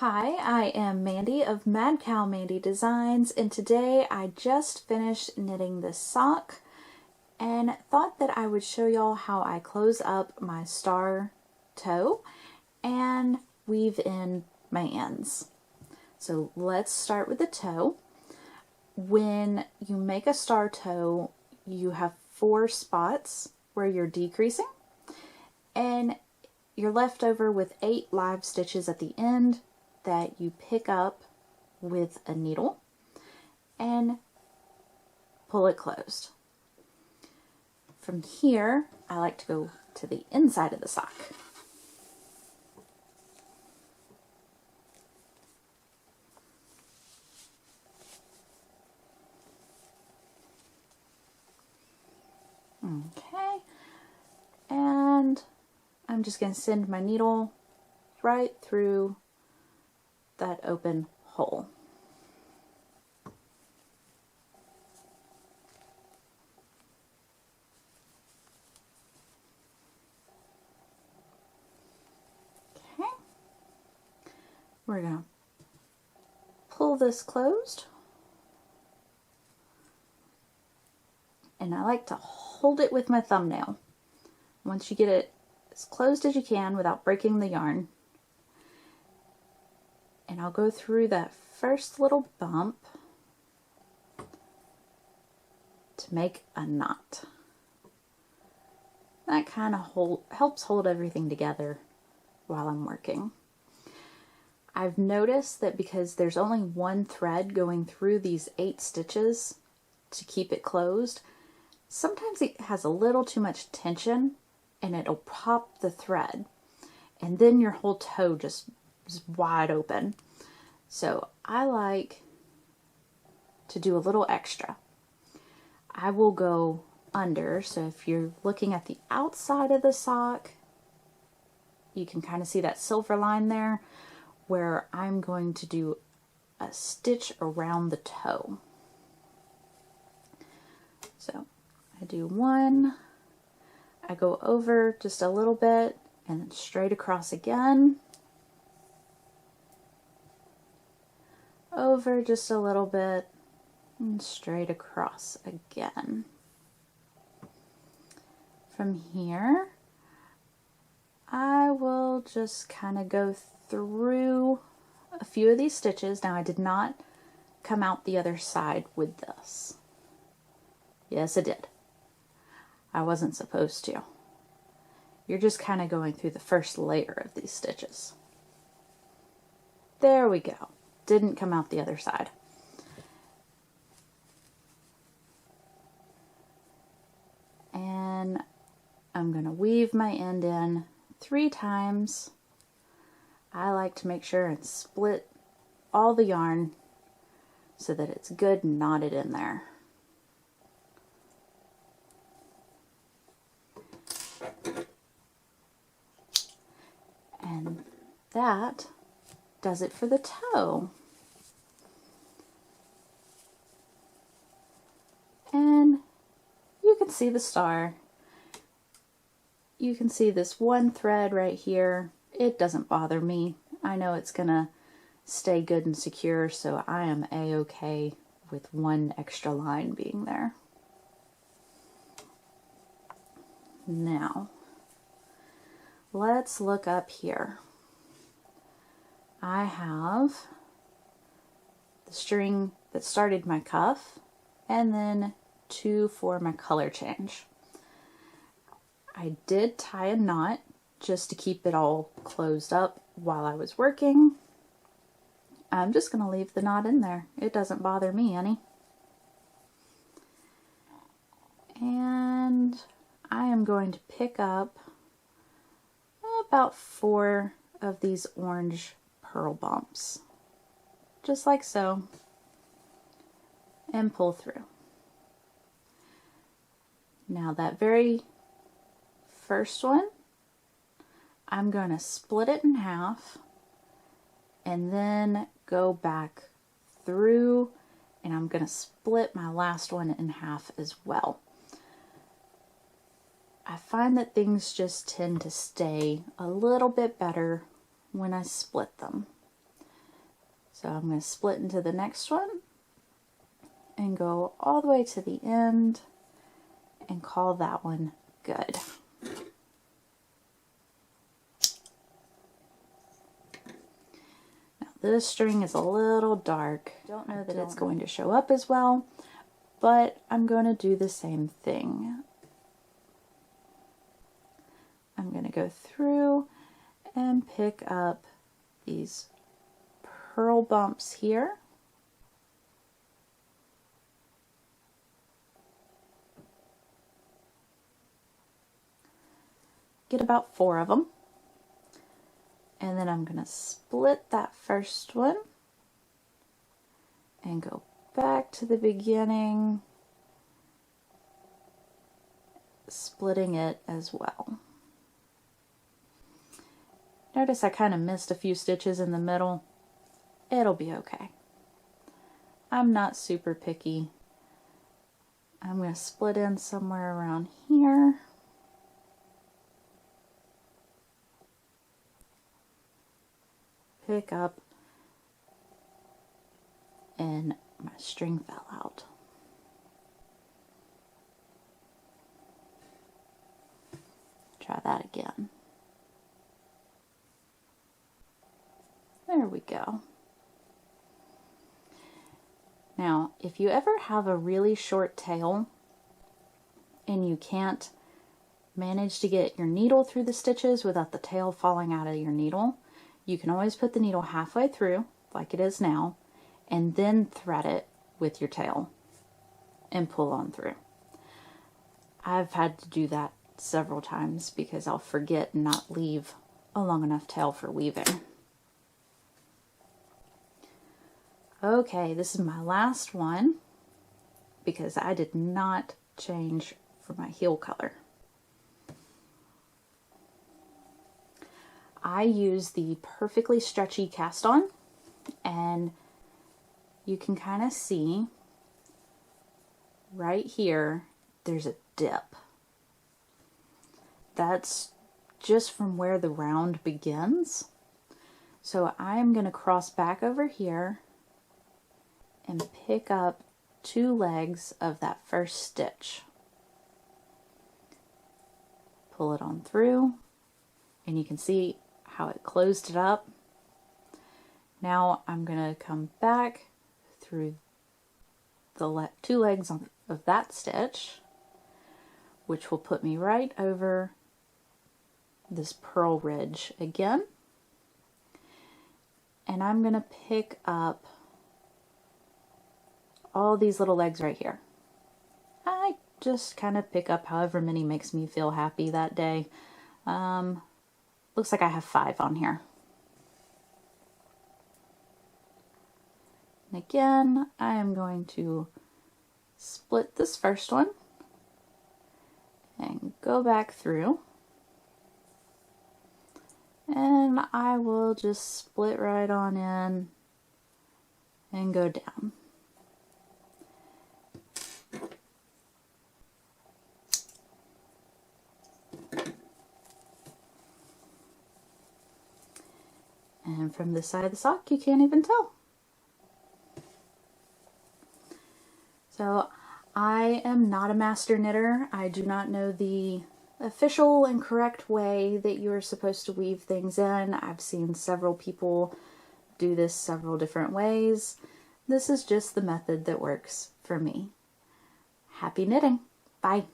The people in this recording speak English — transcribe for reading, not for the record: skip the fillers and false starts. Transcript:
Hi, I am Mandy of Mad Cow Mandy Designs, and today I just finished knitting this sock and thought that I would show y'all how I close up my star toe and weave in my ends. So let's start with the toe. When you make a star toe, you have 4 spots where you're decreasing, and you're left over with 8 live stitches at the end that you pick up with a needle and pull it closed. From here, I like to go to the inside of the sock. Okay, and I'm just going to send my needle right through that open hole. Okay, we're going to pull this closed, and I like to hold it with my thumbnail. Once you get it as closed as you can without breaking the yarn, and I'll go through that first little bump to make a knot. That kind of helps hold everything together while I'm working. I've noticed that because there's only one thread going through these 8 stitches to keep it closed, sometimes it has a little too much tension and it'll pop the thread, and then your whole toe just is wide open. So I like to do a little extra. I will go under, so if you're looking at the outside of the sock, you can kind of see that silver line there where I'm going to do a stitch around the toe. So I do one, I go over just a little bit and then straight across again, over just a little bit and straight across again. From here, I will just kind of go through a few of these stitches. Now I did not come out the other side with this. Yes, I did. I wasn't supposed to. You're just kind of going through the first layer of these stitches. There we go. Didn't come out the other side. And I'm going to weave my end in 3 times. I like to make sure and split all the yarn so that it's good and knotted in there. And that does it for the toe. And you can see the star. You can see this one thread right here. It doesn't bother me. I know it's gonna stay good and secure, so I am a-okay with one extra line being there. Now, let's look up here. I have the string that started my cuff and then 2 for my color change. I did tie a knot just to keep it all closed up while I was working. I'm just going to leave the knot in there. It doesn't bother me any. And I am going to pick up about 4 of these orange pearl bumps, just like so, and pull through. Now that very first one, I'm going to split it in half and then go back through, and I'm going to split my last one in half as well. I find that things just tend to stay a little bit better when I split them. So I'm going to split into the next one and go all the way to the end and call that one good. Now this string is a little dark. Don't know that it's going to show up as well, but I'm going to do the same thing. I'm going to go through and pick up these pearl bumps here. Get about 4 of them. And then I'm going to split that first one and go back to the beginning, splitting it as well. Notice I kind of missed a few stitches in the middle. It'll be okay. I'm not super picky. I'm going to split in somewhere around here. Pick up, and my string fell out. Try that again. There we go. Now, if you ever have a really short tail and you can't manage to get your needle through the stitches without the tail falling out of your needle, you can always put the needle halfway through, like it is now, and then thread it with your tail and pull on through. I've had to do that several times because I'll forget and not leave a long enough tail for weaving. Okay, this is my last one because I did not change for my heel color. I use the Perfectly Stretchy Cast On, and you can kind of see right here there's a dip. That's just from where the round begins. So I'm going to cross back over here and pick up 2 legs of that first stitch. Pull it on through, and you can see how it closed it up. Now I'm going to come back through the 2 legs of that stitch, which will put me right over this purl ridge again. And I'm going to pick up all these little legs right here. I just kind of pick up however many makes me feel happy that day. Looks like I have 5 on here. And again, I am going to split this first one and go back through. And I will just split right on in and go down. And from this side of the sock, you can't even tell. So I am not a master knitter. I do not know the official and correct way that you are supposed to weave things in. I've seen several people do this several different ways. This is just the method that works for me. Happy knitting. Bye.